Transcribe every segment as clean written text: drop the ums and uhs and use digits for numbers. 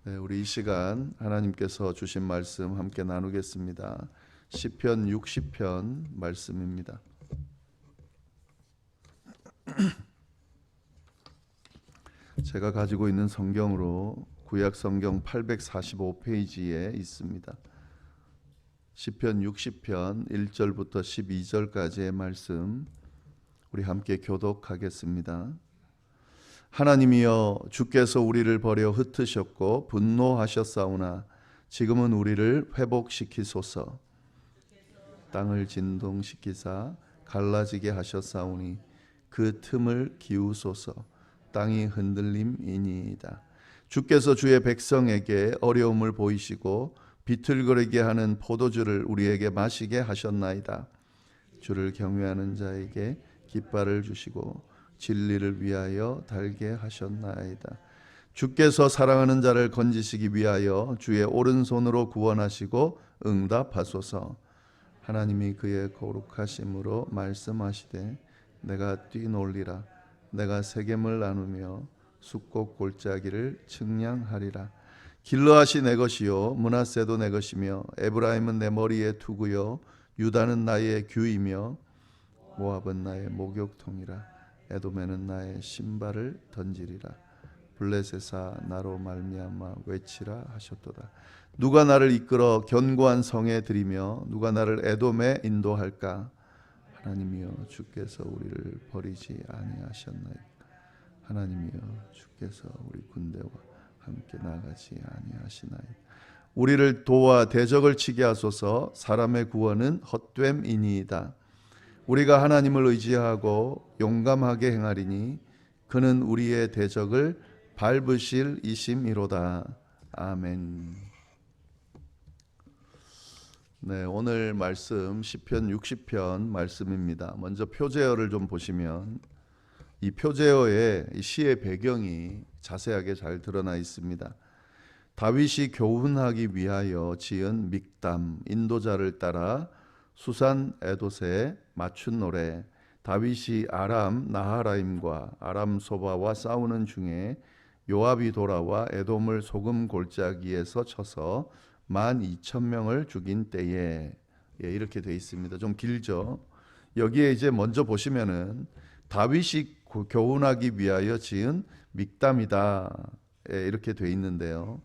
네, 우리 이 시간 하나님께서 주신 말씀 함께 나누겠습니다. 시편 60편 말씀입니다. 제가 가지고 있는 성경으로 구약 성경 845페이지에 있습니다. 시편 60편 1절부터 12절까지의 말씀 우리 함께 교독하겠습니다. 하나님이여, 주께서 우리를 버려 흩으셨고 분노하셨사오나 지금은 우리를 회복시키소서. 땅을 진동시키사 갈라지게 하셨사오니 그 틈을 기우소서. 땅이 흔들림이니이다. 주께서 주의 백성에게 어려움을 보이시고 비틀거리게 하는 포도주를 우리에게 마시게 하셨나이다. 주를 경외하는 자에게 깃발을 주시고 진리를 위하여 달게 하셨나이다. 주께서 사랑하는 자를 건지시기 위하여 주의 오른손으로 구원하시고 응답하소서. 하나님이 그의 거룩하심으로 말씀하시되 내가 뛰놀리라. 내가 세겜을 나누며 숫곡 골짜기를 측량하리라. 길르앗이 내 것이요 므낫세도 내 것이며 에브라임은 내 머리에 투구요 유다는 나의 규이며 모압은 나의 목욕통이라. 에돔에는 나의 신발을 던지리라. 블레셋아 나로 말미암아 외치라 하셨도다. 누가 나를 이끌어 견고한 성에 들이며 누가 나를 에돔에 인도할까? 하나님이여, 주께서 우리를 버리지 아니하셨나이까? 하나님이여, 주께서 우리 군대와 함께 나가지 아니하시나이까? 우리를 도와 대적을 치게 하소서. 사람의 구원은 헛됨이니이다. 우리가 하나님을 의지하고 용감하게 행하리니 그는 우리의 대적을 밟으실 이심이로다. 아멘. 네, 오늘 말씀 시편 60편 말씀입니다. 먼저 표제어를 좀 보시면 이 표제어의 이 시의 배경이 자세하게 잘 드러나 있습니다. 다윗이 교훈하기 위하여 지은 믹담, 인도자를 따라 수산 에돛에 맞춘 노래. 다윗이 아람 나하라임과 아람 소바와 싸우는 중에 요압이 돌아와 에돔을 소금 골짜기에서 쳐서 12,000명을 죽인 때에, 이렇게 되어 있습니다. 좀 길죠. 여기에 이제 먼저 보시면은 다윗이 교훈하기 위하여 지은 믹담이다, 이렇게 되어 있는데요.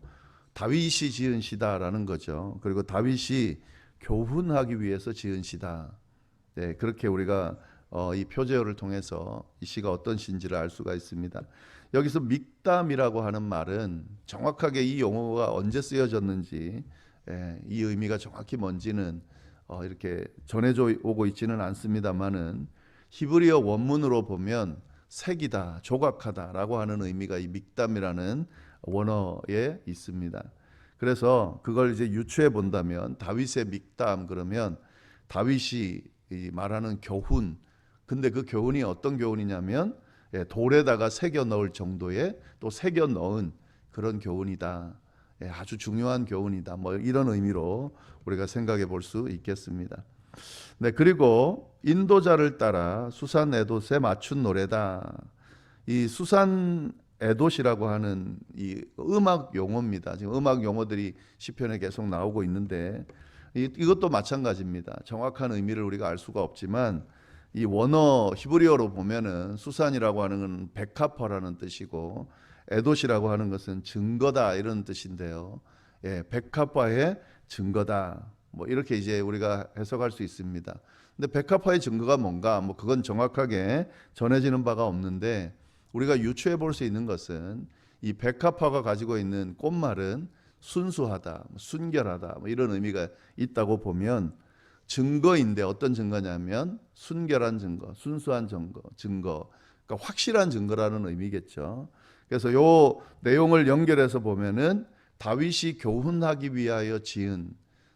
다윗이 지은 시다라는 거죠. 그리고 다윗이 교훈하기 위해서 지은 시다. 네, 그렇게 우리가 이 표제어를 통해서 이 시가 어떤 시인지를 알 수가 있습니다. 여기서 믹담이라고 하는 말은 정확하게 이 용어가 언제 쓰여졌는지, 이 의미가 정확히 뭔지는 이렇게 전해져 오고 있지는 않습니다만은 히브리어 원문으로 보면 색이다, 조각하다라고 하는 의미가 이 믹담이라는 원어에 있습니다. 그래서 그걸 이제 유추해 본다면 다윗의 믹담 그러면 다윗이 말하는 교훈, 근데 그 교훈이 어떤 교훈이냐면 돌에다가 새겨 넣을 정도의 또 새겨 넣은 그런 교훈이다. 아주 중요한 교훈이다. 뭐 이런 의미로 우리가 생각해 볼 수 있겠습니다. 네, 그리고 인도자를 따라 수산 에돛에 맞춘 노래다. 이 수산 에돛이라고 하는 이 음악 용어입니다. 지금 음악 용어들이 시편에 계속 나오고 있는데 이것도 마찬가지입니다. 정확한 의미를 우리가 알 수가 없지만 이 원어 히브리어로 보면은 수산이라고 하는 건 백합화라는 뜻이고 에돛이라고 하는 것은 증거다 이런 뜻인데요. 백합화의 증거다. 뭐 이렇게 이제 우리가 해석할 수 있습니다. 근데 백합화의 증거가 뭔가 뭐 그건 정확하게 전해지는 바가 없는데 우리가 유추해 볼 수 있는 것은 이 백합화가 가지고 있는 꽃말은 순수하다, 순결하다 뭐 이런 의미가 있다고 보면 증거인데 어떤 증거냐면 순결한 증거, 순수한 증거, 그러니까 확실한 증거라는 의미겠죠. 그래서 요 내용을 연결해서 보면은 다윗이 교훈하기 위하여 지은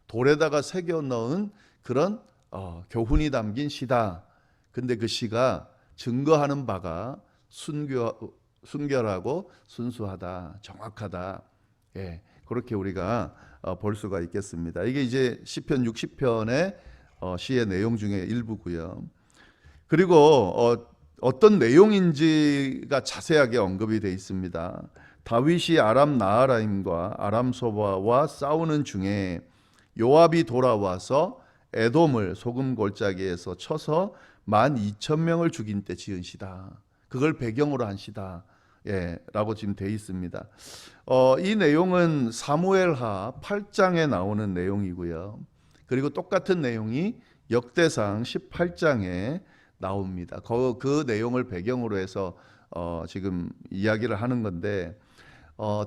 돌에다가 새겨 넣은 그런 교훈이 담긴 시다. 근데 그 시가 증거하는 바가 순결하고 순수하다, 정확하다. 그렇게 우리가 볼 수가 있겠습니다. 이게 이제 시편 60편의 시의 내용 중에 일부고요. 그리고 어떤 내용인지가 자세하게 언급이 되어 있습니다. 다윗이 아람 나하라임과 아람 소바와 싸우는 중에 요압이 돌아와서 에돔을 소금 골짜기에서 쳐서 12,000명을 죽인 때 지은 시다. 그걸 배경으로 한 시다. 라고 지금 돼 있습니다. 이 내용은 사무엘하 8장에 나오는 내용이고요. 그리고 똑같은 내용이 역대상 18장에 나옵니다. 그 내용을 배경으로 해서 지금 이야기를 하는 건데,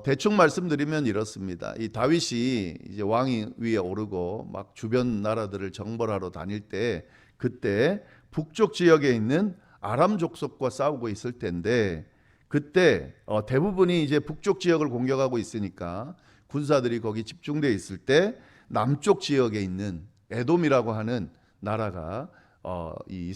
대충 말씀드리면 이렇습니다. 이 다윗이 이제 왕위 위에 오르고 막 주변 나라들을 정벌하러 다닐 때, 그때 북쪽 지역에 있는 아람 족속과 싸우고 있을 때인데, 그때 대부분이 이제 북쪽 지역을 공격하고 있으니까 군사들이 거기 집중되어 있을 때 남쪽 지역에 있는 에돔이라고 하는 나라가 이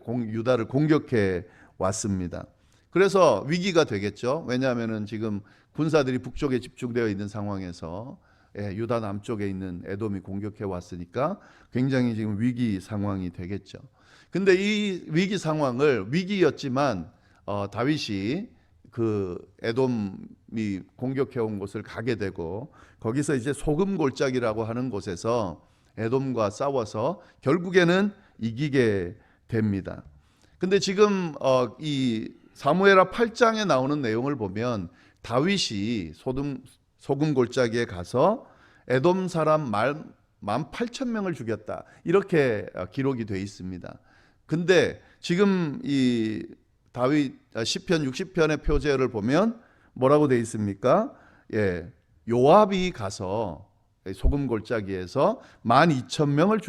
유다를 공격해 왔습니다. 그래서 위기가 되겠죠. 왜냐하면은 지금 군사들이 북쪽에 집중되어 있는 상황에서 유다 남쪽에 있는 에돔이 공격해 왔으니까 굉장히 지금 위기 상황이 되겠죠. 근데 이 위기 상황을 위기였지만 다윗이 그 에돔이 공격해 온 곳을 가게 되고 거기서 이제 소금 골짜기라고 하는 곳에서 에돔과 싸워서 결국에는 이기게 됩니다. 근데 지금 이 사무엘하 8장에 나오는 내용을 보면 다윗이 소금 골짜기에 가서 에돔 사람 18,000명을 죽였다. 이렇게 기록이 되어 있습니다. 근데 지금 이 다윗 시편 60편의 표제를 보면 뭐라고 되어 있습니까? 요압이 가서 소금 골짜기에서 12,000명을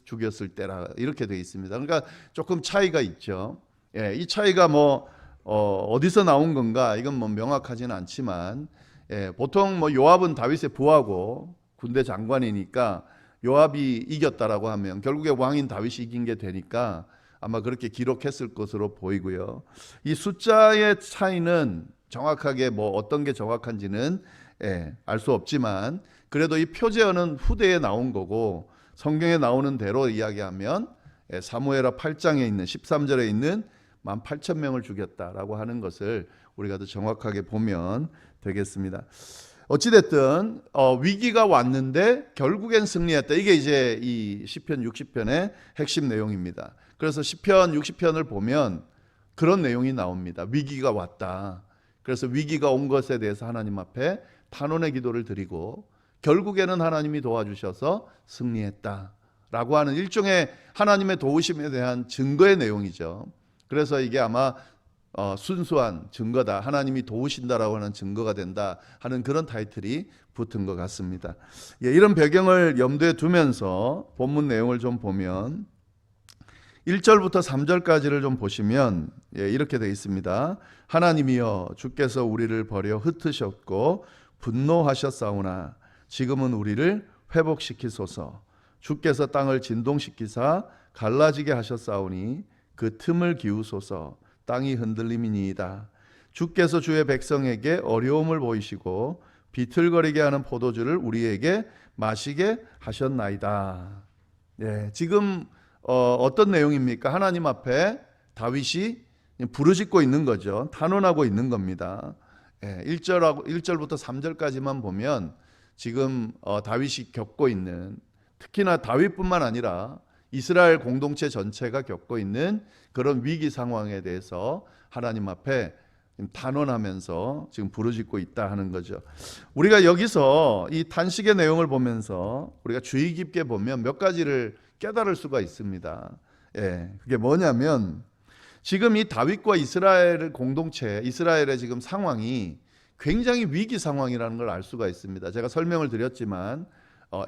죽였을 때라 이렇게 되어 있습니다. 그러니까 조금 차이가 있죠. 이 차이가 뭐 어디서 나온 건가 이건 뭐 명확하지는 않지만 보통 뭐 요압은 다윗의 부하고 군대 장관이니까 요압이 이겼다라고 하면 결국에 왕인 다윗이 이긴 게 되니까 아마 그렇게 기록했을 것으로 보이고요. 이 숫자의 차이는 정확하게 뭐 어떤 게 정확한지는 알 수 없지만 그래도 이 표제어는 후대에 나온 거고 성경에 나오는 대로 이야기하면 사무엘하 8장에 있는 13절에 있는 18,000명을 죽였다라고 하는 것을 우리가 더 정확하게 보면 되겠습니다. 어찌됐든 위기가 왔는데 결국엔 승리했다. 이게 이제 이 시편 60편의 핵심 내용입니다. 그래서 시편 60편을 보면 그런 내용이 나옵니다. 위기가 왔다. 그래서 위기가 온 것에 대해서 하나님 앞에 탄원의 기도를 드리고 결국에는 하나님이 도와주셔서 승리했다라고 하는 일종의 하나님의 도우심에 대한 증거의 내용이죠. 그래서 이게 아마 순수한 증거다. 하나님이 도우신다라고 하는 증거가 된다 하는 그런 타이틀이 붙은 것 같습니다. 이런 배경을 염두에 두면서 본문 내용을 좀 보면 1절부터 3절까지를 좀 보시면 이렇게 되어 있습니다. 하나님이여 주께서 우리를 버려 흩으셨고 분노하셨사오나 지금은 우리를 회복시키소서. 주께서 땅을 진동시키사 갈라지게 하셨사오니 그 틈을 기우소서. 땅이 흔들림이니이다. 주께서 주의 백성에게 어려움을 보이시고 비틀거리게 하는 포도주를 우리에게 마시게 하셨나이다. 지금 어떤 내용입니까? 하나님 앞에 다윗이 부르짖고 있는 거죠. 탄원하고 있는 겁니다. 1절부터 3절까지만 보면 지금 다윗이 겪고 있는, 특히나 다윗뿐만 아니라 이스라엘 공동체 전체가 겪고 있는 그런 위기 상황에 대해서 하나님 앞에 탄원하면서 지금 부르짖고 있다 하는 거죠. 우리가 여기서 이 탄식의 내용을 보면서 우리가 주의 깊게 보면 몇 가지를 깨달을 수가 있습니다. 그게 뭐냐면 지금 이 다윗과 이스라엘 공동체, 이스라엘의 지금 상황이 굉장히 위기 상황이라는 걸 알 수가 있습니다. 제가 설명을 드렸지만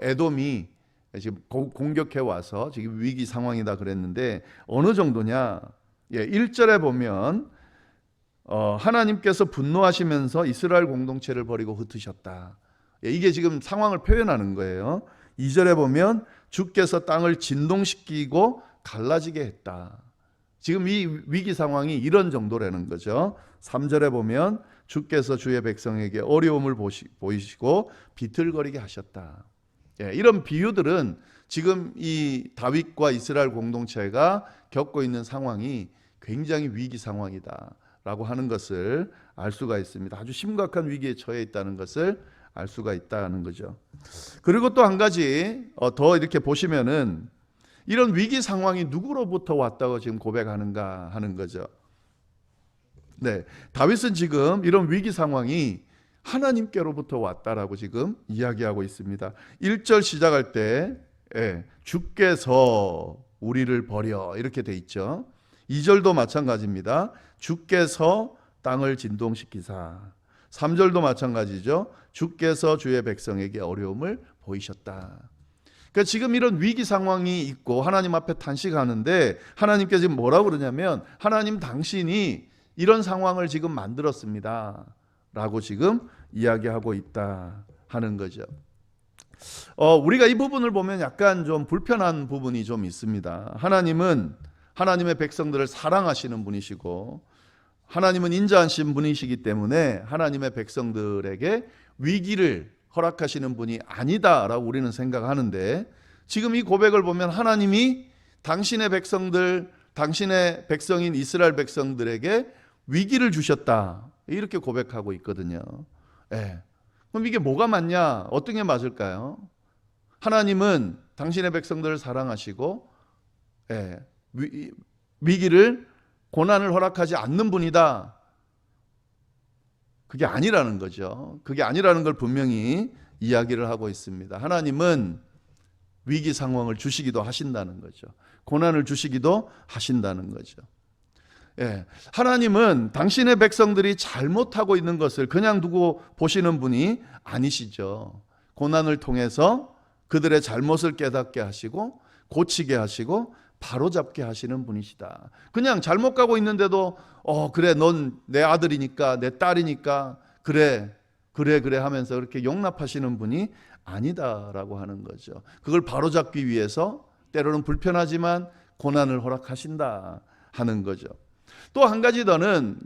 에돔이 지금 공격해 와서 지금 위기 상황이다 그랬는데 어느 정도냐? 1절에 보면 하나님께서 분노하시면서 이스라엘 공동체를 버리고 흩으셨다. 이게 지금 상황을 표현하는 거예요. 2절에 보면 주께서 땅을 진동시키고 갈라지게 했다. 지금 이 위기 상황이 이런 정도라는 거죠. 3절에 보면 주께서 주의 백성에게 어려움을 보이시고 비틀거리게 하셨다. 이런 비유들은 지금 이 다윗과 이스라엘 공동체가 겪고 있는 상황이 굉장히 위기 상황이다 라고 하는 것을 알 수가 있습니다. 아주 심각한 위기에 처해 있다는 것을 알 수가 있다는 거죠. 그리고 또 한 가지 더 이렇게 보시면은 이런 위기 상황이 누구로부터 왔다고 지금 고백하는가 하는 거죠. 네, 다윗은 지금 이런 위기 상황이 하나님께로부터 왔다라고 지금 이야기하고 있습니다. 1절 시작할 때 주께서 우리를 버려 이렇게 돼 있죠. 2절도 마찬가지입니다. 주께서 땅을 진동시키사. 3절도 마찬가지죠. 주께서 주의 백성에게 어려움을 보이셨다. 그러니까 지금 이런 위기 상황이 있고 하나님 앞에 탄식하는데 하나님께 지금 뭐라고 그러냐면 하나님 당신이 이런 상황을 지금 만들었습니다 라고 지금 이야기하고 있다 하는 거죠. 우리가 이 부분을 보면 약간 좀 불편한 부분이 좀 있습니다. 하나님은 하나님의 백성들을 사랑하시는 분이시고 하나님은 인자하신 분이시기 때문에 하나님의 백성들에게 위기를 허락하시는 분이 아니다라고 우리는 생각하는데 지금 이 고백을 보면 하나님이 당신의 백성들, 당신의 백성인 이스라엘 백성들에게 위기를 주셨다 이렇게 고백하고 있거든요. 그럼 이게 뭐가 맞냐? 어떤 게 맞을까요? 하나님은 당신의 백성들을 사랑하시고 위기를 고난을 허락하지 않는 분이다. 그게 아니라는 거죠. 그게 아니라는 걸 분명히 이야기를 하고 있습니다. 하나님은 위기 상황을 주시기도 하신다는 거죠. 고난을 주시기도 하신다는 거죠. 하나님은 당신의 백성들이 잘못하고 있는 것을 그냥 두고 보시는 분이 아니시죠. 고난을 통해서 그들의 잘못을 깨닫게 하시고 고치게 하시고 바로잡게 하시는 분이시다. 그냥 잘못 가고 있는데도 그래 넌 내 아들이니까 내 딸이니까 그래 하면서 그렇게 용납하시는 분이 아니다라고 하는 거죠. 그걸 바로잡기 위해서 때로는 불편하지만 고난을 허락하신다 하는 거죠. 또 한 가지 더는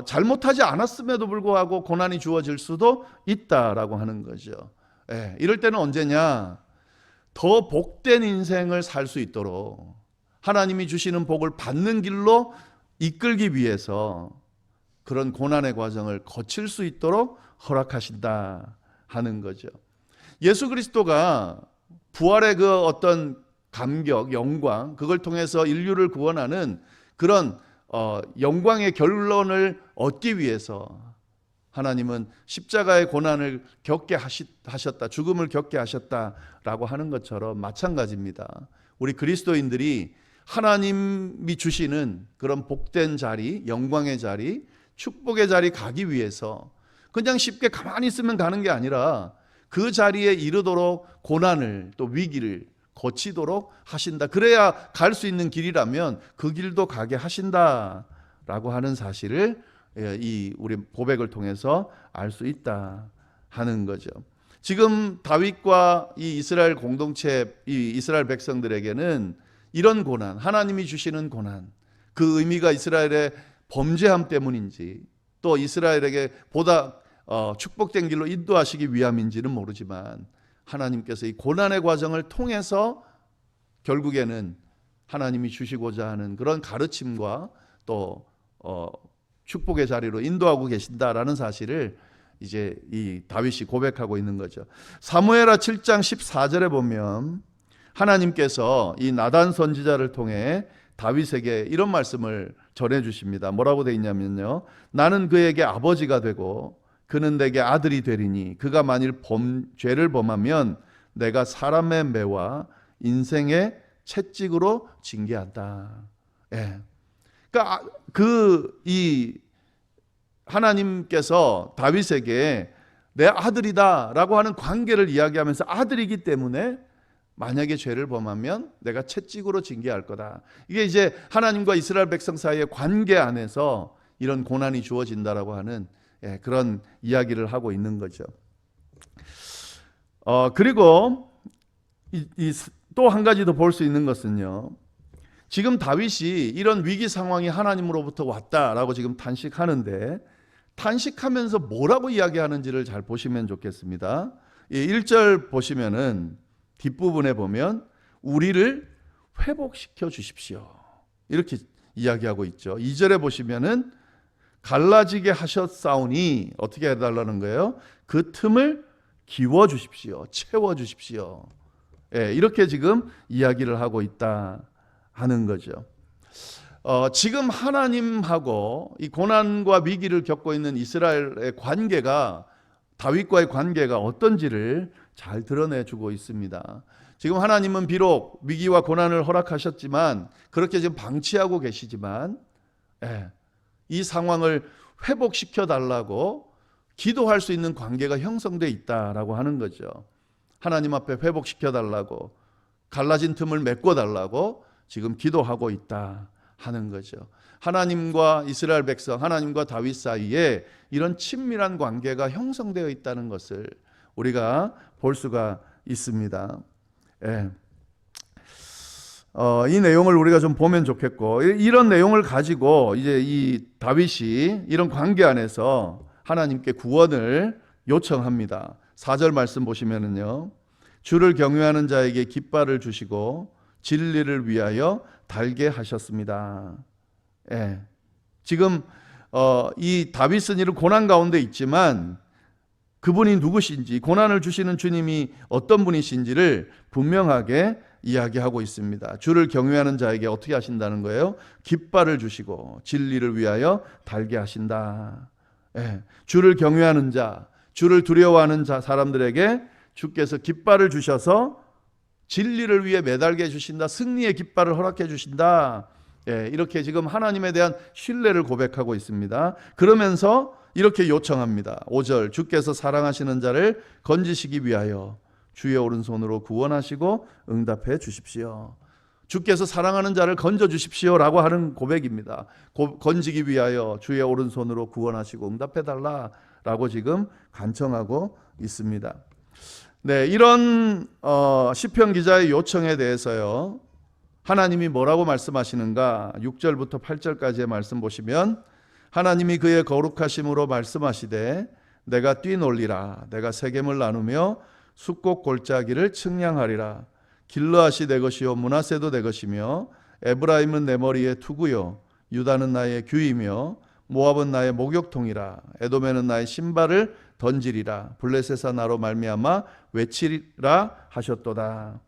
잘못하지 않았음에도 불구하고 고난이 주어질 수도 있다라고 하는 거죠. 이럴 때는 언제냐? 더 복된 인생을 살 수 있도록 하나님이 주시는 복을 받는 길로 이끌기 위해서 그런 고난의 과정을 거칠 수 있도록 허락하신다 하는 거죠. 예수 그리스도가 부활의 그 어떤 감격, 영광, 그걸 통해서 인류를 구원하는 그런 영광의 결론을 얻기 위해서 하나님은 십자가의 고난을 겪게 하셨다, 죽음을 겪게 하셨다라고 하는 것처럼 마찬가지입니다. 우리 그리스도인들이 하나님이 주시는 그런 복된 자리, 영광의 자리, 축복의 자리 가기 위해서 그냥 쉽게 가만히 있으면 가는 게 아니라 그 자리에 이르도록 고난을 또 위기를 거치도록 하신다. 그래야 갈 수 있는 길이라면 그 길도 가게 하신다라고 하는 사실을 이 우리 고백을 통해서 알 수 있다 하는 거죠. 지금 다윗과 이 이스라엘 공동체, 이 이스라엘 백성들에게는 이런 고난, 하나님이 주시는 고난, 그 의미가 이스라엘의 범죄함 때문인지 또 이스라엘에게 보다 축복된 길로 인도하시기 위함인지는 모르지만 하나님께서 이 고난의 과정을 통해서 결국에는 하나님이 주시고자 하는 그런 가르침과 또 축복의 자리로 인도하고 계신다라는 사실을 이제 이 다윗이 고백하고 있는 거죠. 사무엘하 7장 14절에 보면 하나님께서 이 나단 선지자를 통해 다윗에게 이런 말씀을 전해 주십니다. 뭐라고 되어 있냐면요. 나는 그에게 아버지가 되고 그는 내게 아들이 되리니 그가 만일 죄를 범하면 내가 사람의 매와 인생의 채찍으로 징계한다. 그러니까 이 하나님께서 다윗에게 내 아들이다라고 하는 관계를 이야기하면서 아들이기 때문에 만약에 죄를 범하면 내가 채찍으로 징계할 거다. 이게 이제 하나님과 이스라엘 백성 사이의 관계 안에서 이런 고난이 주어진다라고 하는 그런 이야기를 하고 있는 거죠. 그리고 또 한 가지 더 볼 수 있는 것은요. 지금 다윗이 이런 위기 상황이 하나님으로부터 왔다라고 지금 탄식하는데 탄식하면서 뭐라고 이야기하는지를 잘 보시면 좋겠습니다. 1절 보시면은 뒷부분에 보면 우리를 회복시켜 주십시오. 이렇게 이야기하고 있죠. 2절에 보시면은 갈라지게 하셨사오니 어떻게 해달라는 거예요? 그 틈을 기워 주십시오. 채워 주십시오. 예, 이렇게 지금 이야기를 하고 있다 하는 거죠. 지금 하나님하고 이 고난과 위기를 겪고 있는 이스라엘의 관계가, 다윗과의 관계가 어떤지를 잘 드러내주고 있습니다. 지금 하나님은 비록 위기와 고난을 허락하셨지만, 그렇게 지금 방치하고 계시지만, 이 상황을 회복시켜 달라고 기도할 수 있는 관계가 형성되어 있다라고 하는 거죠. 하나님 앞에 회복시켜 달라고, 갈라진 틈을 메꿔 달라고 지금 기도하고 있다 하는 거죠. 하나님과 이스라엘 백성, 하나님과 다윗 사이에 이런 친밀한 관계가 형성되어 있다는 것을 우리가 볼 수가 있습니다. 예. 이 내용을 우리가 좀 보면 좋겠고, 이런 내용을 가지고 이제 이 다윗이 이런 관계 안에서 하나님께 구원을 요청합니다. 4절 말씀 보시면은요, 주를 경외하는 자에게 깃발을 주시고 진리를 위하여 달게 하셨습니다. 예. 지금 이 다윗은 이런 고난 가운데 있지만 그분이 누구신지, 고난을 주시는 주님이 어떤 분이신지를 분명하게 이야기하고 있습니다. 주를 경외하는 자에게 어떻게 하신다는 거예요? 깃발을 주시고 진리를 위하여 달게 하신다. 예. 주를 경외하는 자, 주를 두려워하는 사람들에게 주께서 깃발을 주셔서 진리를 위해 매달게 해주신다. 승리의 깃발을 허락해 주신다. 예, 이렇게 지금 하나님에 대한 신뢰를 고백하고 있습니다. 그러면서 이렇게 요청합니다. 5절, 주께서 사랑하시는 자를 건지시기 위하여 주의 오른손으로 구원하시고 응답해 주십시오. 주께서 사랑하는 자를 건져 주십시오라고 하는 고백입니다. 건지기 위하여 주의 오른손으로 구원하시고 응답해 달라라고 지금 간청하고 있습니다. 네, 이런 시편 기자의 요청에 대해서요, 하나님이 뭐라고 말씀하시는가? 6절부터 8절까지의 말씀 보시면, 하나님이 그의 거룩하심으로 말씀하시되 내가 뛰놀리라. 내가 세겜을 나누며 숫곡 골짜기를 측량하리라. 길르앗이 내 것이요 므낫세도 내 것이며 에브라임은 내 머리에 투구요 유다는 나의 규이며 모압은 나의 목욕통이라. 에돔에는 나의 신발을 던지리라. 블레셋아 나로 말미암아 외치리라 하셨도다.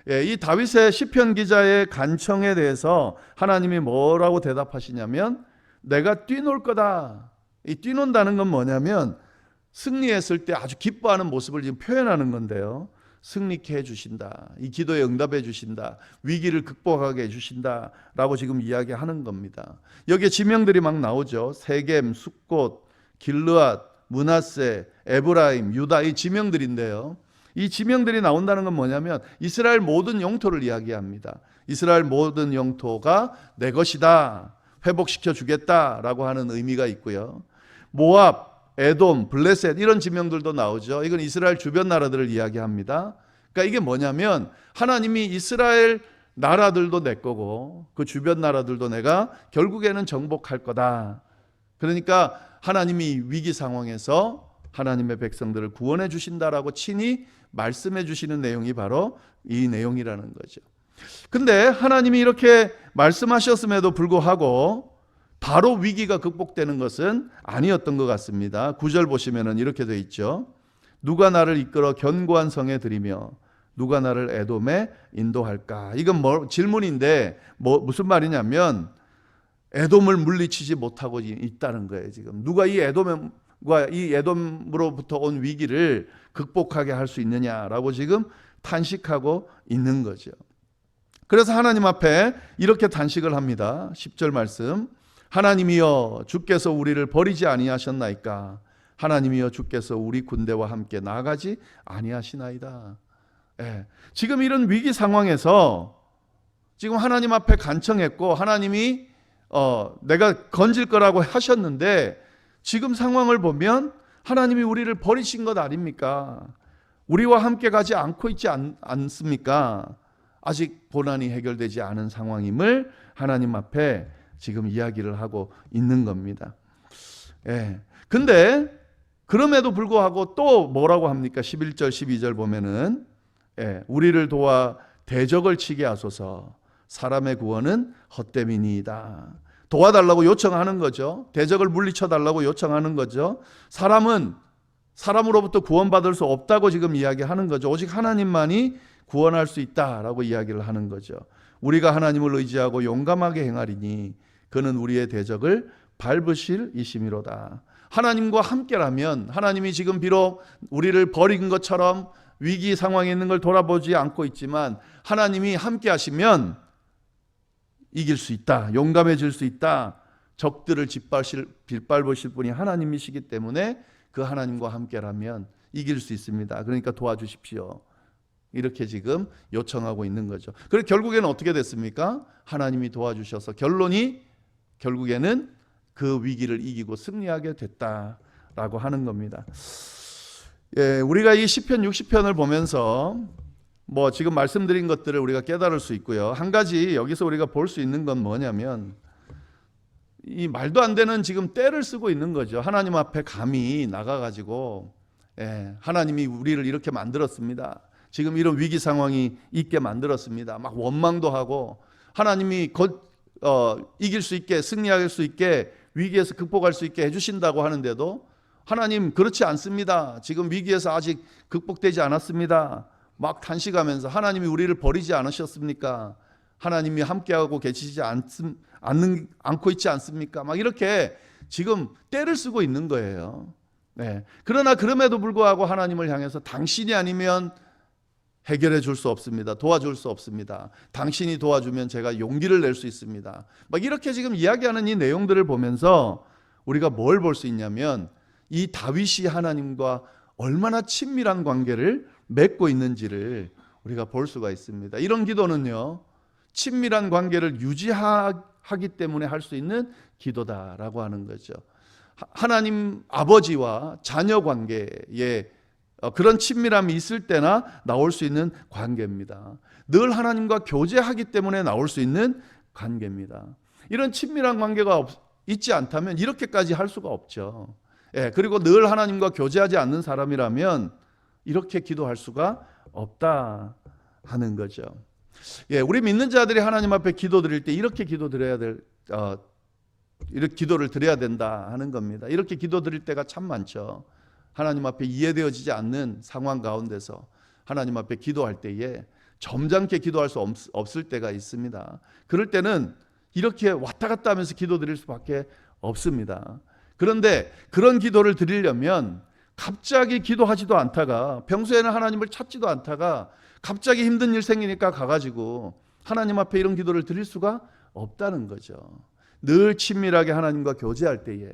예, 이 다윗의 시편 기자의 간청에 대해서 하나님이 뭐라고 대답하시냐면, 내가 뛰놀 거다. 이 뛰논다는 건 뭐냐면 승리했을 때 아주 기뻐하는 모습을 지금 표현하는 건데요, 승리케 해주신다. 이 기도에 응답해 주신다. 위기를 극복하게 해주신다 라고 지금 이야기하는 겁니다. 여기에 지명들이 막 나오죠. 세겜, 숫곳, 길르앗, 므낫세, 에브라임, 유다, 이 지명들인데요, 이 지명들이 나온다는 건 뭐냐면 이스라엘 모든 영토를 이야기합니다. 이스라엘 모든 영토가 내 것이다, 회복시켜 주겠다라고 하는 의미가 있고요. 모압, 에돔, 블레셋 이런 지명들도 나오죠. 이건 이스라엘 주변 나라들을 이야기합니다. 그러니까 이게 뭐냐면 하나님이 이스라엘 나라들도 내 거고 그 주변 나라들도 내가 결국에는 정복할 거다. 그러니까 하나님이 위기 상황에서 하나님의 백성들을 구원해 주신다라고 친히 말씀해 주시는 내용이 바로 이 내용이라는 거죠. 근데 하나님이 이렇게 말씀하셨음에도 불구하고 바로 위기가 극복되는 것은 아니었던 것 같습니다. 9절 보시면 이렇게 되어 있죠. 누가 나를 이끌어 견고한 성에 들이며 누가 나를 에돔에 인도할까? 이건 질문인데 무슨 말이냐면 에돔을 물리치지 못하고 있다는 거예요. 지금 누가 이 에돔으로부터 온 위기를 극복하게 할 수 있느냐라고 지금 탄식하고 있는 거죠. 그래서 하나님 앞에 이렇게 단식을 합니다. 10절 말씀, 하나님이여 주께서 우리를 버리지 아니하셨나이까? 하나님이여 주께서 우리 군대와 함께 나아가지 아니하시나이다. 예. 지금 이런 위기 상황에서 지금 하나님 앞에 간청했고 하나님이 내가 건질 거라고 하셨는데 지금 상황을 보면 하나님이 우리를 버리신 것 아닙니까? 우리와 함께 가지 않고 있지 않습니까? 아직 고난이 해결되지 않은 상황임을 하나님 앞에 지금 이야기를 하고 있는 겁니다. 예. 근데 그럼에도 불구하고 또 뭐라고 합니까? 11절 12절 보면은 우리를 도와 대적을 치게 하소서. 사람의 구원은 헛됨이니이다. 도와달라고 요청하는 거죠. 대적을 물리쳐 달라고 요청하는 거죠. 사람은 사람으로부터 구원받을 수 없다고 지금 이야기하는 거죠. 오직 하나님만이 구원할 수 있다라고 이야기를 하는 거죠. 우리가 하나님을 의지하고 용감하게 행하리니 그는 우리의 대적을 밟으실 이심이로다. 하나님과 함께라면, 하나님이 지금 비록 우리를 버린 것처럼 위기 상황에 있는 걸 돌아보지 않고 있지만 하나님이 함께 하시면 이길 수 있다, 용감해질 수 있다. 적들을 빗밟으실 분이 하나님이시기 때문에 그 하나님과 함께라면 이길 수 있습니다. 그러니까 도와주십시오. 이렇게 지금 요청하고 있는 거죠. 그래서 결국에는 어떻게 됐습니까? 하나님이 도와주셔서 결국에는 그 위기를 이기고 승리하게 됐다라고 하는 겁니다. 예, 우리가 이 시편 60편을 보면서 지금 말씀드린 것들을 우리가 깨달을 수 있고요. 한 가지 여기서 우리가 볼 수 있는 건 뭐냐면 이 말도 안 되는 지금 떼를 쓰고 있는 거죠. 하나님 앞에 감히 나가가지고 하나님이 우리를 이렇게 만들었습니다. 지금 이런 위기 상황이 있게 만들었습니다. 막 원망도 하고 하나님이 이길 수 있게, 승리할 수 있게, 위기에서 극복할 수 있게 해주신다고 하는데도 하나님 그렇지 않습니다. 지금 위기에서 아직 극복되지 않았습니다. 막 탄식하면서 하나님이 우리를 버리지 않으셨습니까? 하나님이 함께하고 계시지 않고 있지 않습니까? 막 이렇게 지금 떼를 쓰고 있는 거예요. 그러나 그럼에도 불구하고 하나님을 향해서 당신이 아니면 해결해 줄 수 없습니다. 도와줄 수 없습니다. 당신이 도와주면 제가 용기를 낼 수 있습니다. 막 이렇게 지금 이야기하는 이 내용들을 보면서 우리가 뭘 볼 수 있냐면 이 다윗이 하나님과 얼마나 친밀한 관계를 맺고 있는지를 우리가 볼 수가 있습니다. 이런 기도는요, 친밀한 관계를 유지하기 때문에 할 수 있는 기도다라고 하는 거죠. 하나님 아버지와 자녀 관계에 그런 친밀함이 있을 때나 나올 수 있는 관계입니다. 늘 하나님과 교제하기 때문에 나올 수 있는 관계입니다. 이런 친밀한 관계가 있지 않다면 이렇게까지 할 수가 없죠. 그리고 늘 하나님과 교제하지 않는 사람이라면 이렇게 기도할 수가 없다 하는 거죠. 우리 믿는 자들이 하나님 앞에 기도드릴 때 이렇게 이렇게 기도를 드려야 된다 하는 겁니다. 이렇게 기도드릴 때가 참 많죠. 하나님 앞에 이해되어지지 않는 상황 가운데서 하나님 앞에 기도할 때에 점잖게 기도할 수 없을 때가 있습니다. 그럴 때는 이렇게 왔다 갔다 하면서 기도드릴 수밖에 없습니다. 그런데 그런 기도를 드리려면 갑자기 기도하지도 않다가, 평소에는 하나님을 찾지도 않다가 갑자기 힘든 일 생기니까 가가지고 하나님 앞에 이런 기도를 드릴 수가 없다는 거죠. 늘 친밀하게 하나님과 교제할 때에,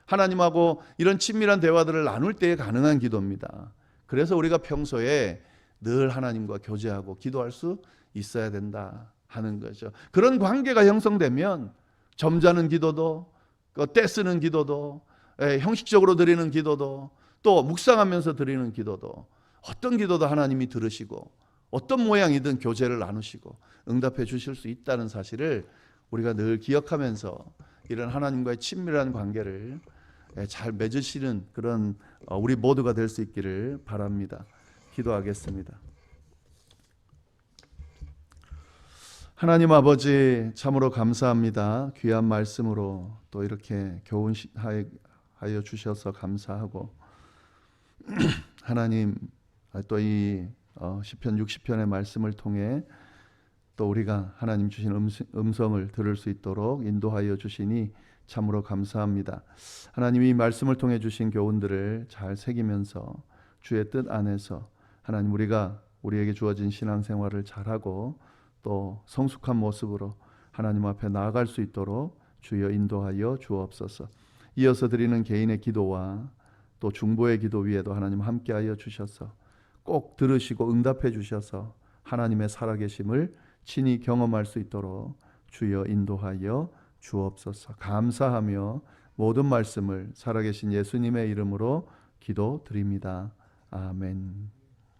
하나님하고 이런 친밀한 대화들을 나눌 때에 가능한 기도입니다. 그래서 우리가 평소에 늘 하나님과 교제하고 기도할 수 있어야 된다 하는 거죠. 그런 관계가 형성되면 점잖은 기도도, 떼쓰는 기도도, 형식적으로 드리는 기도도, 또 묵상하면서 드리는 기도도, 어떤 기도도 하나님이 들으시고 어떤 모양이든 교제를 나누시고 응답해 주실 수 있다는 사실을 우리가 늘 기억하면서 이런 하나님과의 친밀한 관계를 잘 맺으시는 그런 우리 모두가 될 수 있기를 바랍니다. 기도하겠습니다. 하나님 아버지, 참으로 감사합니다. 귀한 말씀으로 또 이렇게 교훈하여 주셔서 감사하고, 하나님 또 이 시편 60편의 말씀을 통해 또 우리가 하나님 주신 음성을 들을 수 있도록 인도하여 주시니 참으로 감사합니다. 하나님이 말씀을 통해 주신 교훈들을 잘 새기면서 주의 뜻 안에서 하나님 우리에게 주어진 신앙생활을 잘하고 또 성숙한 모습으로 하나님 앞에 나아갈 수 있도록 주여 인도하여 주옵소서. 이어서 드리는 개인의 기도와 또 중보의 기도 위에도 하나님 함께하여 주셔서 꼭 들으시고 응답해 주셔서 하나님의 살아계심을 친히 경험할 수 있도록 주여 인도하여 주옵소서. 감사하며 모든 말씀을 살아계신 예수님의 이름으로 기도드립니다. 아멘.